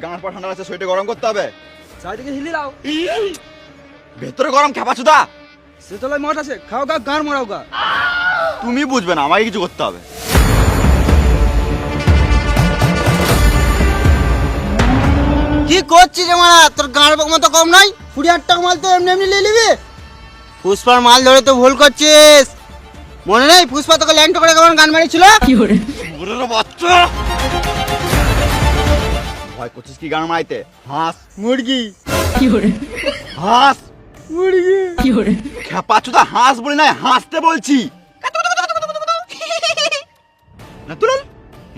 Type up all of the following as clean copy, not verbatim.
গাঁর পর ঠান্ডা আছে, শরীরটা গরম করতে হবে। চারিদিকে হিলি দাও। ভেতরে গরম খেপাচুদা। সে তলায় মঠ আছে, খাও গা, গান মারাও গা। তুমি বুঝবে না, আমাকে কিছু করতে হবে। কি করছিস রে মারা? তোর গাঁর মতো কম নাই? 40 টাকা মাল তো এমনি এমনি নিয়ে নিবি? পুষ্পার মাল ধরে তো ভুল করছিস। মনে নেই পুষ্পা তোকে ল্যান্ড করে কেমন গান মারিছিল? বাচ্চা ভয় করছিস কি গান মারাইতে? হাঁস মুরগি হাঁস মুরগি খেপাচুদা, হাঁস বলি না, হাসতে বলছি না। তুলাল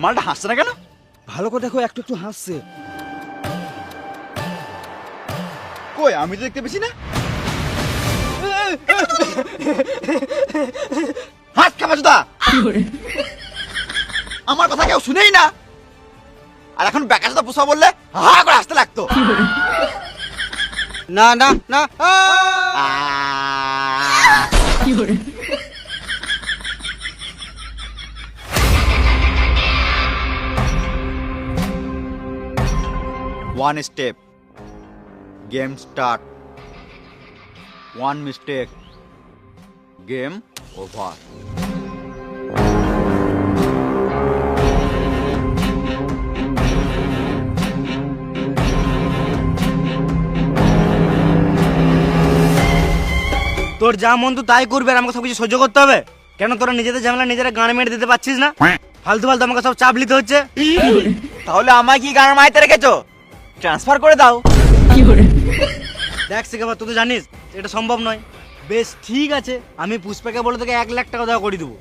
মালটা হাসছে না কেন? ভালো করে দেখো, একটু একটু হাসছে। কই আমি তো দেখতে পেছি না। হাত খেপাচুদা, আমার কথা কেউ শুনেই না। আর এখন বেকাচুদা পুষা বললে হা করে হাসতে লাগতো। না না না, One step, game start. One mistake, game over. তোর যা মন তো তাই করবে, আর আমাকে সব কিছু সহ্য করতে হবে কেন? তোরা নিজেদের ঝামেলা নিজেরা গান মেরে দিতে পারছিস না? ফালতু ফালতু আমাকে সব চাপ নিতে হচ্ছে। তাহলে আমায় কি গান মাইতে রেখেছো? ট্রান্সফার করে দাও। দেখ শিখাবার, তুই তো জানিস এটা সম্ভব নয়। বেশ ঠিক আছে, আমি পুষ্পাকে বলে তোকে 1 লাখ টাকা দেওয়া করে দেবো।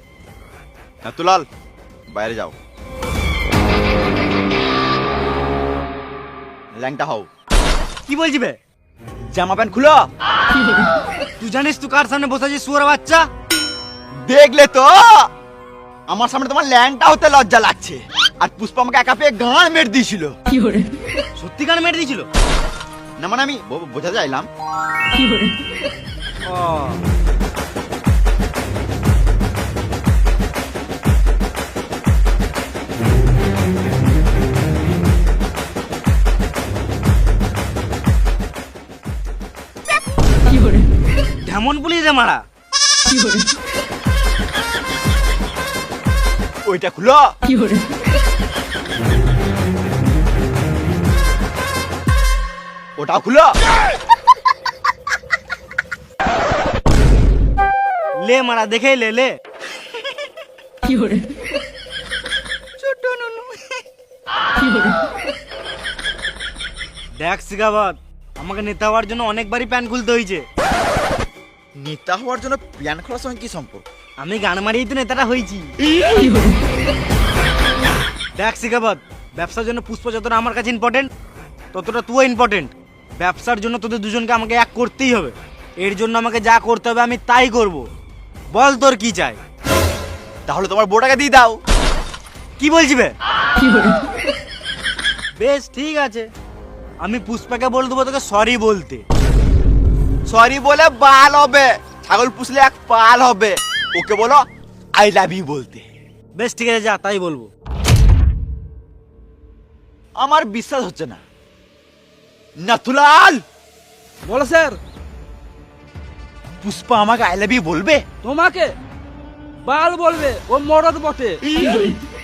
না তুলাল, বাইরে যাও, ল্যাংটা হও। কি বলছি বে? জামা প্যান্ট খুলো। তুই জানিস তুই কার সামনে বসে আছিস, শুয়োর বাচ্চা? দেখলে তো আমার সামনে তোমার ল্যাংটা হতে লজ্জা লাগছে। আর পুষ্পা আমাকে একা পেয়ে গান মেরে দিয়েছিল। সত্যি গান মেরে দিয়েছিল? না মানে আমি বোঝা যাইলাম। কেমন পুলিশ রে মারা? ওইটা খুলো। ওটা খুলো। লে মারা, দেখেই লে লে। দেখ শিখাবাদ, আমাকে নেতা হওয়ার জন্য অনেকবারই প্যান খুলতে হয়েছে। নেতা হওয়ার জন্য প্ল্যান খোলার সঙ্গে কি সম্পর্ক? আমি গান মারিয়েই তো নেতাটা হয়েছি। দেখ শিখাবাদ, ব্যবসার জন্য পুষ্প যতটা আমার কাছে ইম্পর্টেন্ট, ততটা তুইও ইম্পর্টেন্ট। ব্যবসার জন্য তোদের দুজনকে আমাকে এক করতেই হবে। এর জন্য আমাকে যা করতে হবে আমি তাই করব। বল তোর কি চাই? তাহলে তোমার বউটাকে দিয়ে দাও। কি বলছি বে? বেশ ঠিক আছে, আমি পুষ্পাকে বলে দেবো তোকে সরি বলতে। সরি বলে বাল হবে, ছাগল পুষলে এক পাল হবে। ওকে বলো আই লাভ ইউ বলতে। বেশ ঠিক আছে, যা তাই বলবো। আমার বিশ্বাস হচ্ছে না। নাথুলাল, বলো স্যার। পুষ্পা আমাকে আই লাভ ইউ বলবে? তোমাকে বাল বলবে, ও মরদ বটে।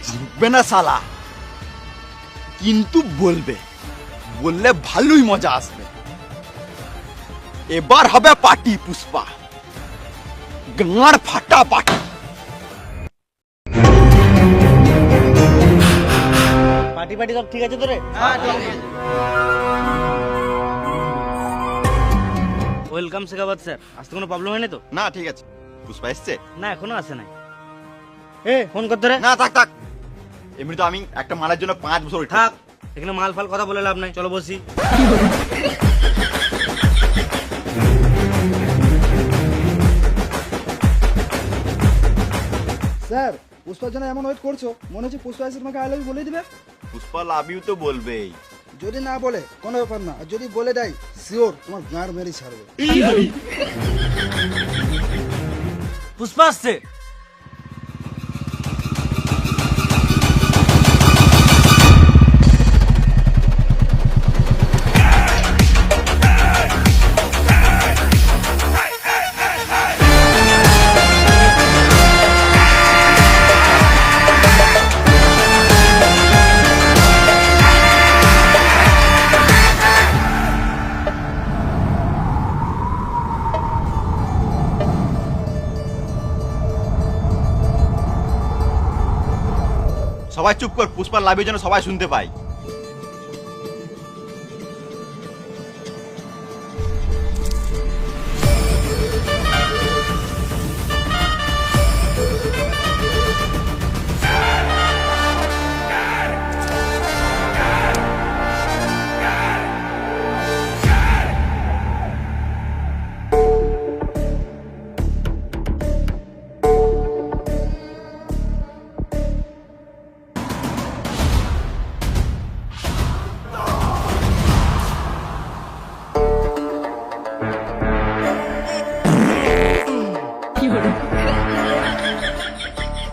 জিতবে না শালা, কিন্তু বলবে। বললে ভালোই মজা আসবে। এবার হবে পার্টি পুষ্পা, গাঁড় ফাটা পার্টি। পার্টি পার্টি সব ঠিক আছে তোরে? Welcome Shekhabad sir. আসতে কোনো প্রবলেম হয়নি তো? না ঠিক আছে। পুষ্পা এসছে? না এখনো আসে নাই। ফোন করতে রে। না থাক থাক, এমনি তো আমি একটা মালের জন্য 5 বছর wait থাক, করছি। এখানে মাল ফাল কথা বলে লাভ নাই, চলো বসি। স্যার, পুষ্পার জন্য এমন ওয়েট করছো, মনে হচ্ছে পুষ্পা এসে তোমাকে আই লাভ ইউ বলে দিবে। পুষ্পা লাভ ইউ তো বলবেই। যদি না বলে কোনো ব্যাপার না, আর যদি বলে দেয় শিওর তোমার গাঁড় মেরে ছাড়বে। পুষ্পা আসছে। সবাই চুপ কর, পুষ্পার লাভের জন্য সবাই শুনতে পাই।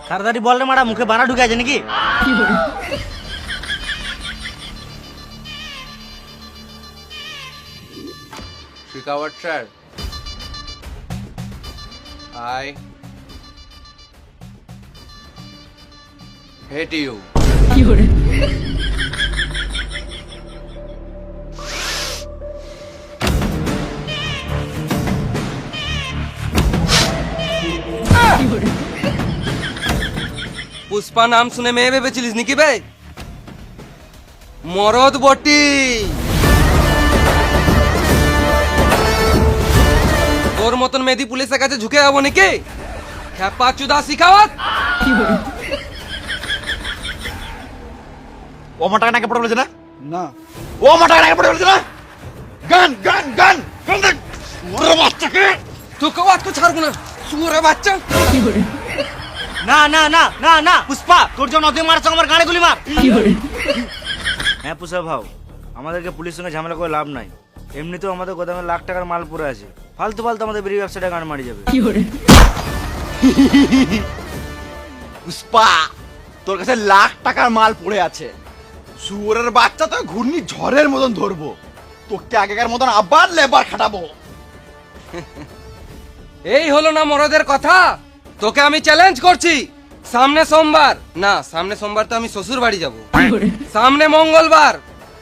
তাড়াতাড়ি বল রে মারা, মুখে বানা ঢুকে আছে নাকি? Shekhawat sir, I hate you. Pushpa নাম শুনে মেয়ে ভেবেছিলিস নাকি ভাই? মরদ বটি। তোর মতন মেয়েদি পুলিশের কাছে ঝুঁকে যাবো নাকি? খ্যাপা চুদা শিখাওয়াত। ও আমার টাকা নাকে পড়ে বলেছে না? না ও আমার টাকা নাকে পড়ে বলেছে না? গান গান গান গান দেখ। ওরে বাচ্চাকে তোকে আজকে ছাড়বো না, শুয়োরের বাচ্চা। না না না না না পুষ্পা, তোর জন্য অতি মারছ, আমার গাড়ি গুলি মার। হ্যাঁ পুষ্পা ভাও, আমাদেরকে পুলিশের সঙ্গে ঝামেলা করে লাভ নাই। এমনিতেও আমাদের গোদামে লাখ টাকার মাল পড়ে আছে, ফালতু ফালতু আমাদের বিড়ি ব্যবসাটা গান মারি যাবে। পুষ্পা, তোর কাছে লাখ টাকার মাল পড়ে আছে, শুয়োরের বাচ্চা তো ঘূর্ণি ঝড়ের মতন ধরবো, তোকে আগেকার মতন আবার লেবার খাটাবো। এই হলো না মরদের কথা। তোকে আমি চ্যালেঞ্জ করছি, সামনে সোমবার না, সামনে সোমবার তো আমি শ্বশুর বাড়ি যাব, সামনে মঙ্গলবার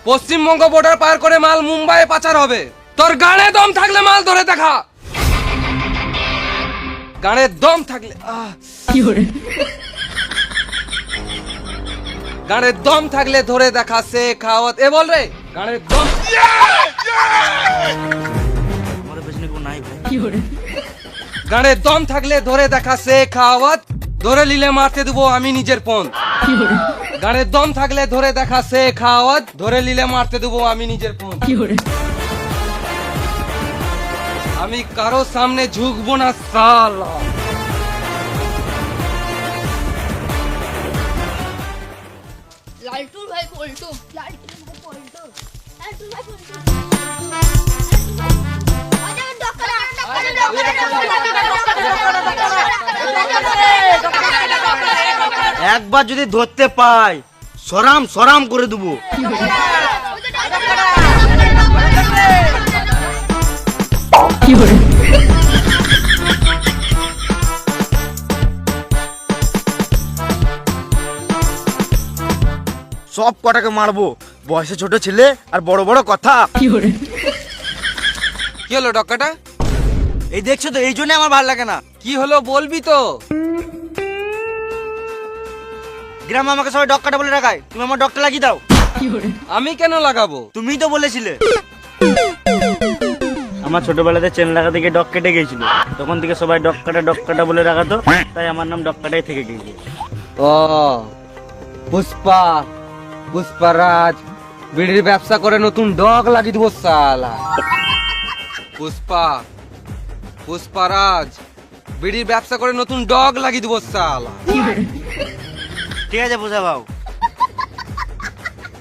পশ্চিমবঙ্গ বর্ডার পার করে মাল মুম্বাইয়ে পাচার হবে। তোর গানে দম থাকলে মাল ধরে দেখা, গানে দম থাকলে গানের দম থাকলে ধরে দেখা সে খাওয়াত। এ বল রে, গানের দম। আমাদের পেছনে কেউ নাই ভাই। গানের দম থাকলে ধরে দেখা সে খাওয়াত, ধরে নিলে মারতে দেবো আমি নিজের পণ। গানের দম থাকলে ধরে দেখা সে খাওয়াত, ধরে নিলে মারতে দেবো আমি নিজের পণ। আমি কারো সামনে ঝুঁকবো না সালা। লালটু ভাই পল্টু, লালটু ভাই পল্টু, লালটু ভাই পল্টু। একবার যদি ধরতে পাই সরাম সরাম করে দেবো। সব কটাকে মারবো, বয়সে ছোট ছেলে আর বড় বড় কথা। কি হলো ডক্কাটা? এই দেখছো তো, এই জন্য আমার ভালো লাগে না। কি হলো বলবি তো? গ্রামে আমাকে সবাই ডক্কাটা বলে রাখায়, তুমি আমার ডক্টর লাগিয়ে দাও। আমি কেন লাগাবো? তুমিই তো বলেছিলে। আমার ছোটবেলাতে চেন লাগাতে গিয়ে ডক কেটে গিয়েছিল, তখন থেকে সবাই ডক্কাটা বলে রাখাতো, তাই আমার নাম ডক্কাটাই থেকে গিয়েছে। ও পুষ্পা, পুষ্পারাজ বিড়ির ব্যবসা করে নতুন ডগ লাগিয়ে দেবো সালা। পুষ্পা, পুষ্পারাজ বিড়ির ব্যবসা করে নতুন ডগ লাগিয়ে দেবো সালা। ঠিক আছে বুঝা ভাও।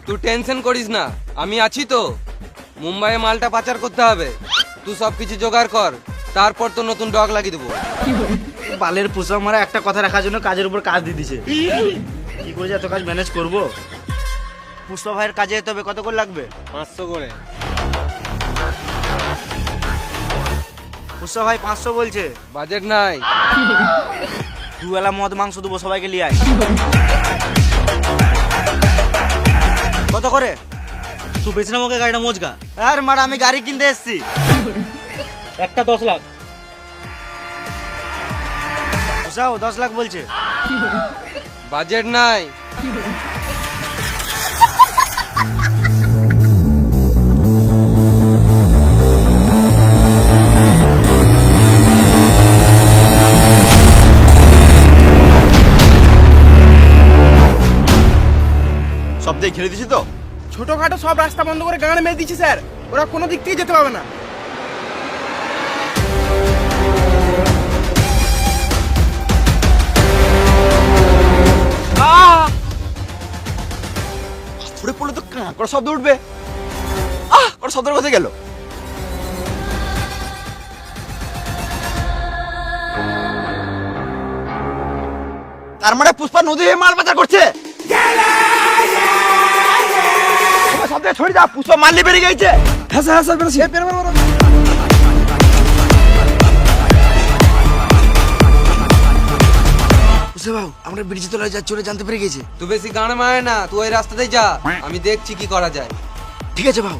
তুই টেনশন করিস না, আমি আছি তো। মুম্বাইয়ে মালটা পাচার করতে হবে, তুই সবকিছু জোগাড় কর, তারপর তো নতুন ডগ লাগিয়ে দেবো। বালের পোষা মারা একটা কথা রাখার জন্য কাজের উপর কাজ দিয়ে দিছে। কি করে যে এত কাজ ম্যানেজ করবো? পুষ্পা ভাইয়ের কাজে যেতে হবে, কত করে লাগবে? 500 করে। পুষ্পা ভাই 500 বলছে। বাজেট নাই। দুবেলা মদ মাংস দেবো, সবাইকে লিয়ে আয়। কত করে? তুই বেছে আমাকে গাড়িটা মজগা। আর মারা, আমি গাড়ি কিনতে এসেছি। একটা 10 লাখ। বুঝাও, 10 লাখ বলছে। বাজেট নাই। সব দিয়ে ঘিরে দিছি তো? ছোটখাটো সব রাস্তা বন্ধ করে গান মেরে দিচ্ছে স্যার, ওরা কোনো দিক থেকে যেতে পারবে না। পুরে পড়লে তো কাঁ করে শব্দ উঠবে। করে শব্দের কোথায় গেল? তার মানে পুষ্পা নদী হয়ে মাল পাচার করছে। সব থেকে ছড়ে যা, পুষ্পা মাল নিয়ে বেরিয়ে গেছে। হ্যাঁ স্যার বেরোছি। আমরা ব্রিজ তলায় যাচ্ছি, ওরা জানতে পেরে গেছে। তুই বেশি গান মারে না, তুই ওই রাস্তাতেই যা, আমি দেখছি কি করা যায়। ঠিক আছে ভাও।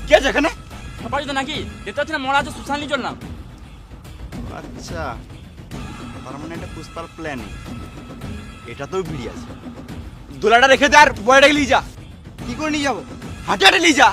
কে আছে এখানে? নাকি দেখতে পাচ্ছি না, মরা আছে, সুশান্তি চললাম। আচ্ছা, তার মানে এটা পুষ্পার প্ল্যান। এটা তো ভিড়ি আছে। দোলাটা রেখে দে আর বয়টাকে নিয়ে যা। কি করে নিয়ে যাবো? হাঁটে হাঁটে নিয়ে যা।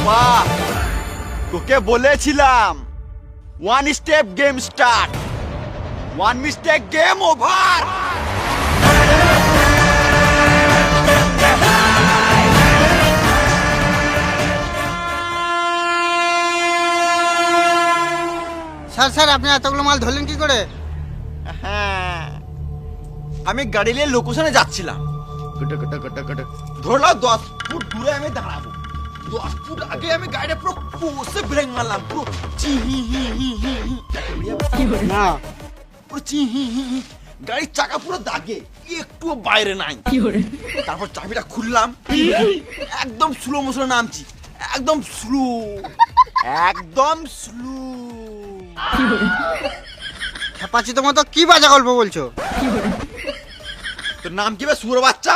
বাহ, তোকে বলেছিলাম one step game start, one mistake game over. Sir sir, আপনি এতগুলো মাল ধরলেন কি করে? হ্যাঁ, আমি গাড়ি নিয়ে লোকেশনে যাচ্ছিলাম, ধরলাম 10 ফুট দূরে আমি দাঁড়াবো, 10 ফুট আগে আমি গাড়িটা পুরো কষে ব্রেক মারলাম, পুরো না পুরো গাড়ির চাকা পুরো দাগে, একটুও বাইরে নাই। তারপর চাবিটা খুললাম, একদম স্লো মোশনে নামছি, একদম স্লো, একদম স্লো। খেপাচ্ছি তোমার তো কি বাজে গল্প বলছো? তোর নাম কি বে সুর বাচ্চা?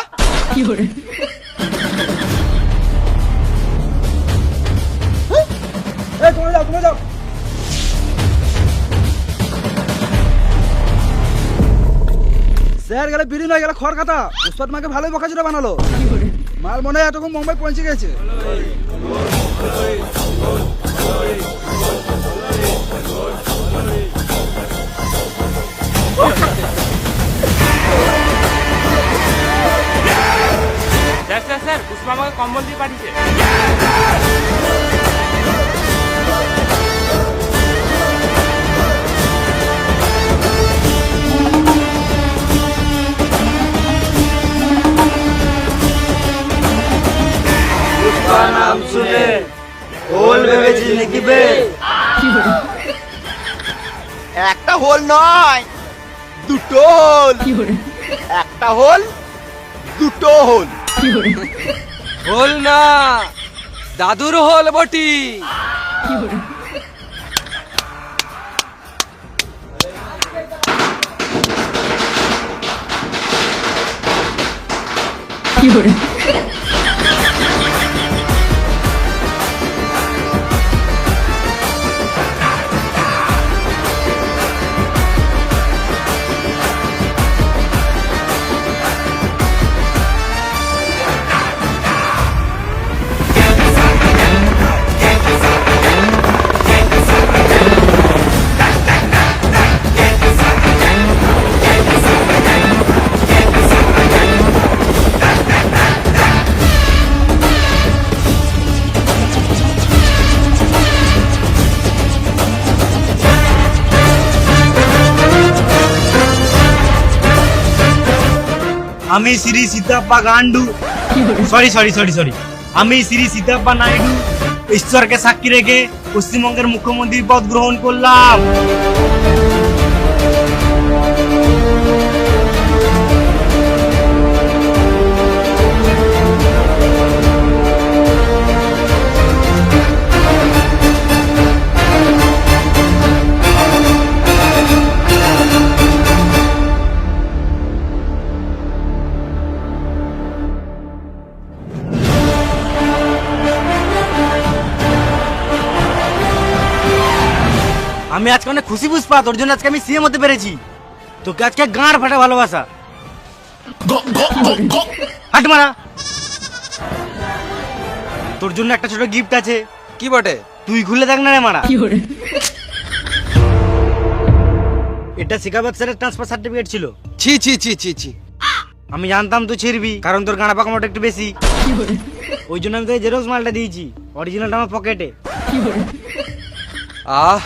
এই তুমি যাও, তুমি যাও। স্যার গেলে বিড়ি নয়, গেলে খড় খাতা। পুষ্পা তোমাকে ভালোই বকাঝকা বানালো। মাল মনে হয় এতক্ষণ মুম্বাই পৌঁছে গেছে। স্যার স্যার স্যার পুষ্পা আমাকে কম্বল দিয়ে পাঠিয়েছে। নাম শুনে হোল ভেবেছি নাকি বে? একটা হোল নয়, দুটো হোল, একটা হোল, দুটো হোল। হোল না, দাদুর হোল বটি। আমি শ্রী সীতাপ্পা গান্ডু, সরি, আমি শ্রী সীতাপ্পা নাইডু ঈশ্বরকে সাক্ষী রেখে পশ্চিমবঙ্গের মুখ্যমন্ত্রীর পদ গ্রহণ করলাম। আমি আজকে অনেক খুশি পুষ্পা, তোর জন্য আজকে আমি সিএম হতে পেরেছি। তোকে আজকে গাঁড় ফাটা ভালোবাসা। হাট মারা, তোর জন্য একটা ছোট গিফট আছে। কি বটে? তুই খুলে দেখ না রে মারা। এটা শিকাবাদ স্যারের ট্রান্সফার সার্টিফিকেট ছিল। ছি ছি ছি ছি ছি। আমি জানতাম তুই ছিড়বি, কারণ তোর গাঁড়া পাকামোটা একটু বেশি। ওই জন্য আমি তোকে জেরক্স মালটা দিয়েছি, অরিজিনালটা আমার পকেটে। আহ,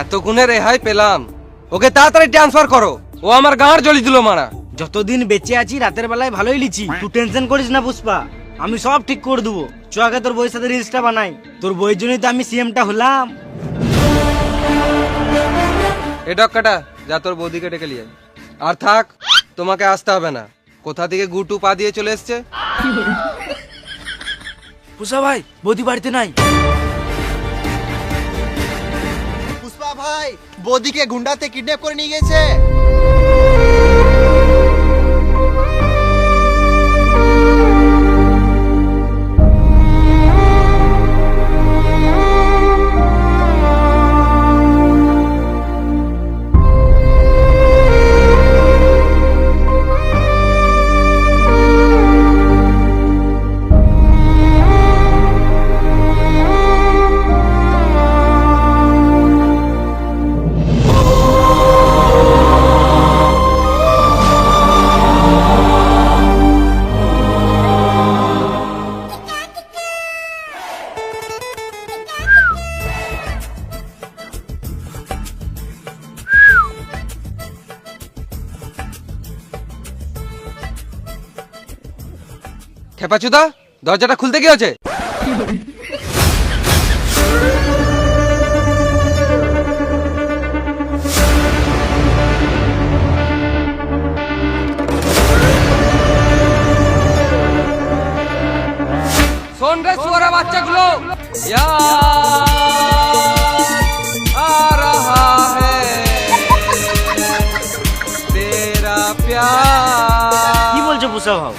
এতক্ষণে রেহাই পেলাম। ওকে তাড়াতাড়ি ট্রান্সফার করো, ও আমার গাঁড় জ্বলি দিল মারা। যতদিন বেঁচে আছি রাতের বেলায় ভালোই লিছি, তুই টেনশন করিস না পুষ্পা, আমি সব ঠিক করে দেবো। চ আগে তোর বইয়ের সাথে রিলসটা বানাই, তোর বইয়ের জন্যই তো আমি সিএমটা হলাম। এ ডক্কাটা যা তোর বৌদিকে ডেকে নিয়ে আয়। আর থাক, তোমাকে আসতে হবে না। কোথা থেকে গুটু পা দিয়ে চলে এসছে। পুষ্পা ভাই, বৌদি বাড়িতে নাই। পুষ্পা ভাই, বৌদিকে গুন্ডাতে কিডন্যাপ করে নিয়ে গেছে। পাচুদা, দরজাটা খুলতে কি হচ্ছে? শোন রে সুয়ারা বাচ্চাগুলো, आ रहा है तेरा प्यार। কি বলছো পুষা ভাও?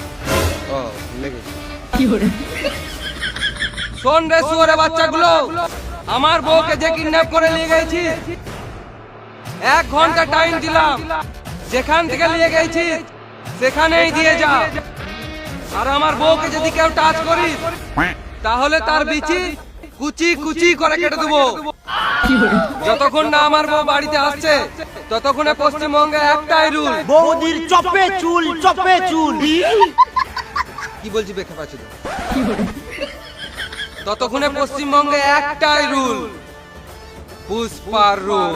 শোন রে সুয়ারা বাচ্চাগুলো, আমার বউকে যে কিডন্যাপ করে নিয়ে গেছি, 1 ঘন্টা টাইম দিলাম, যেখান থেকে নিয়ে গেছি সেখানেই দিয়ে যা। আর আমার বউকে যদি কেউ টাচ করিস তাহলে তার বিচি কুচি কুচি করে কেটে দেবো। যতক্ষণ না আমার বউ বাড়িতে আসছে ততক্ষণে পশ্চিমবঙ্গে একটাই রুল। বৌদির চপে চুল, চপে চুল। কি বলছি বেখা পাচ্ছি? ততক্ষণে পশ্চিমবঙ্গে একটাই রুল, পুষ্পার রুল।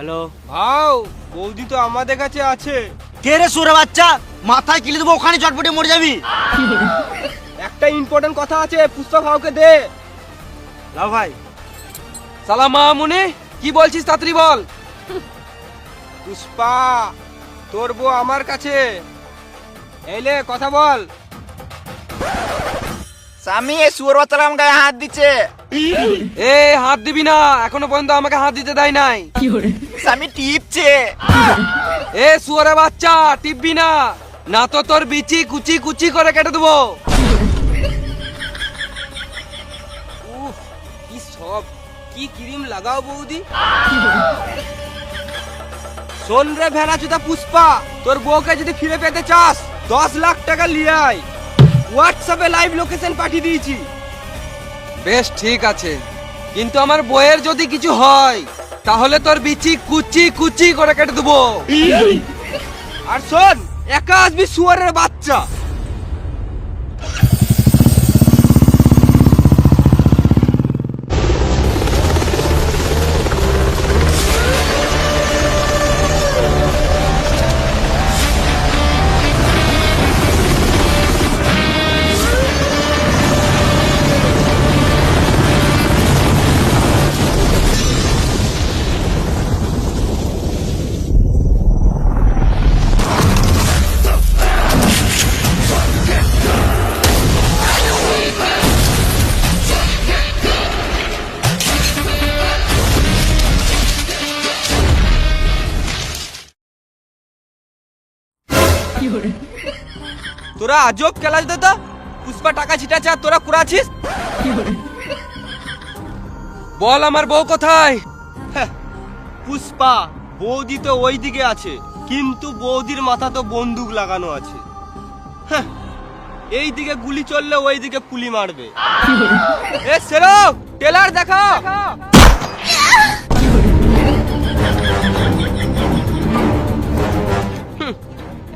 হ্যালো, ভাও, বৌদি তো আমাদের কাছে আছে। কে রে সুরে বাচ্চা? মাথায় কিলে দেবো, ওখানে চটপটে মরে যাবি। একটা ইম্পর্টেন্ট কথা আছে, পুষ্পা ভাওকে দে। লাও ভাই। সালাম মামুনি, কি বলছিস তাড়াতাড়ি বল। পুষ্পা, তোর বউ আমার কাছে। এলে কথা বল। স্বামী এই শুয়োর বাচ্চারা আমার গায়ে হাত দিচ্ছে। এ হাত দিবি না, এখনো পর্যন্ত আমাকে হাত দিতে দেয় নাই। স্বামী টিপছে। এ শুয়োরে বাচ্চা, টিপবি না, না তো তোর বিচি কুচি কুচি করে কেটে দেবো। কি সব, কি ক্রিম লাগাও বৌদি। শোন রে ভেড়াচুদা পুষ্পা, তোর বউকে যদি ফিরে পেতে চাস 10 লাখ টাকা নিয়ে আয়। হোয়াটসঅ্যাপে লাইভ লোকেশন পাঠিয়ে দিয়েছি। বেশ ঠিক আছে, কিন্তু আমার বইয়ের যদি কিছু হয় তাহলে তোর বিচি কুচি কুচি করে কেটে দেবো। আর শোন, একা আসবি শুয়োরের বাচ্চা। তোরা আজব খেলা দাদা, পুষ্পা টাকা ছিটাচ্ছে আর তোরা কুড়াছিস। বল আমার বউ কোথায়? পুষ্পা, বৌদি তো ওই দিকে আছে, কিন্তু বৌদির মাথা তো বন্দুক লাগানো আছে। এই দিকে গুলি চললে ওই দিকে পুলি মারবে। এ সেরক, টেলার দেখা।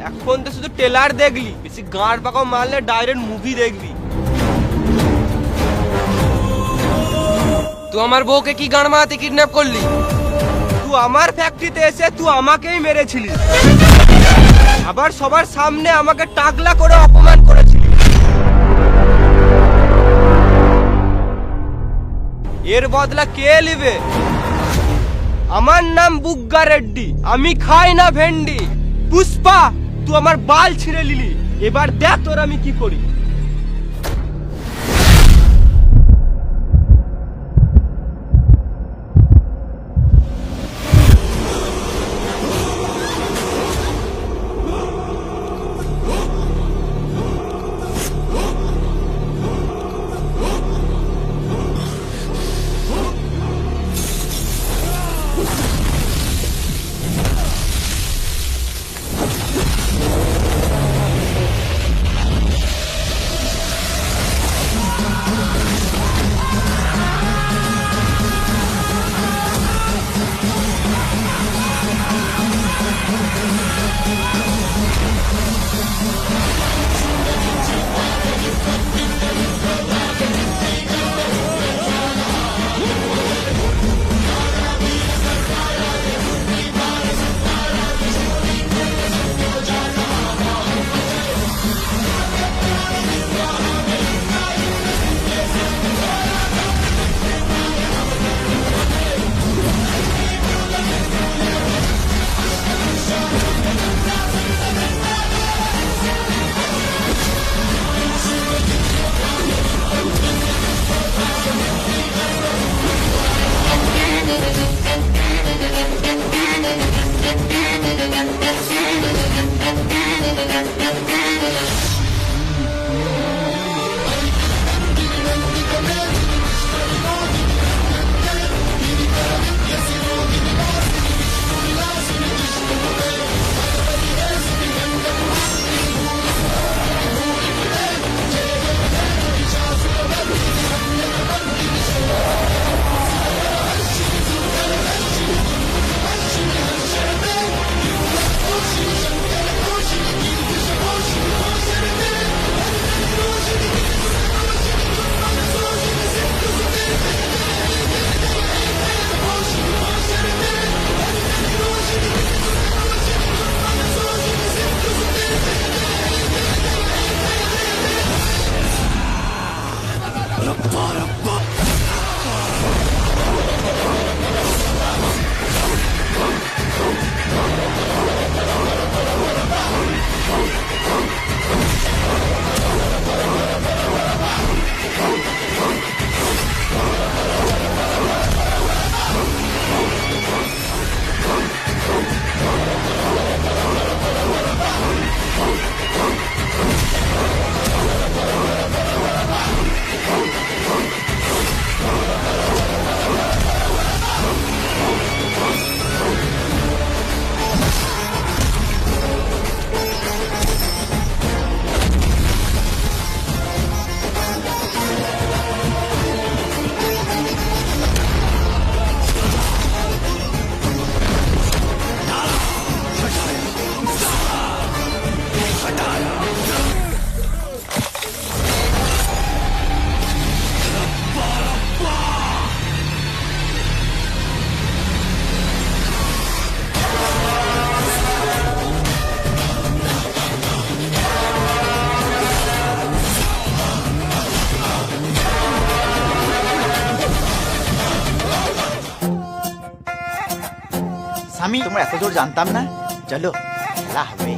এখন তো শুধু টেলার দেখলি, বেশি গাঁড় পাকাও মারলে ডাইরেক্ট মুভি দেখবি। তুই আমার বউকে কি গান মারাতে কিডন্যাপ করলি? তুই আমার ফ্যাক্টরিতে এসে তুই আমাকেই মেরেছিলি, আবার সবার সামনে আমাকে টাকলা করে অপমান করেছিলি। এর বদলা কে নেবে? আমার নাম বুগ্গা রেড্ডি, আমি খাই না ভেন্ডি। পুষ্পা, তুই আমার বাল ছিঁড়ে নিলি, এবার দেখ তোর আমি কি করি। আসামি তোমরা এত জোর জানতাম না। চলো খেলা হবে।